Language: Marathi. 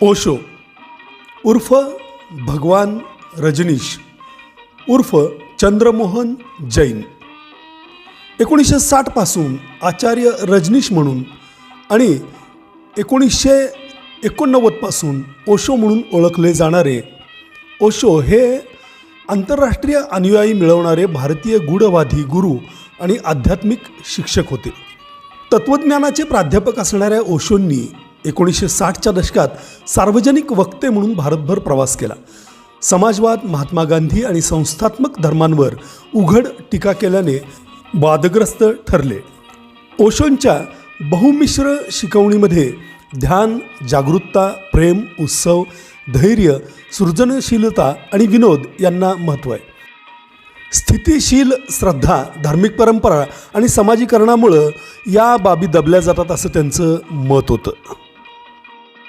ओशो उर्फ भगवान रजनीश उर्फ चंद्रमोहन जैन 1960 पासून आचार्य रजनीश म्हणून आणि 1989 पासून ओशो म्हणून ओळखले जाणारे ओशो हे आंतरराष्ट्रीय अनुयायी मिळवणारे भारतीय गूढवादी गुरु आणि आध्यात्मिक शिक्षक होते. तत्त्वज्ञानाचे प्राध्यापक असणाऱ्या ओशोंनी 1960च्या दशकात सार्वजनिक वक्ते म्हणून भारतभर प्रवास केला. समाजवाद, महात्मा गांधी आणि संस्थात्मक धर्मांवर उघड टीका केल्याने वादग्रस्त ठरले. ओशोंच्या बहुमिश्र शिकवणीमध्ये ध्यान, जागरूकता, प्रेम, उत्सव, धैर्य, सृजनशीलता आणि विनोद यांना महत्त्व आहे. स्थितिशील श्रद्धा, धार्मिक परंपरा आणि समाजीकरणामुळं या बाबी दबल्या जातात असं त्यांचं मत होतं.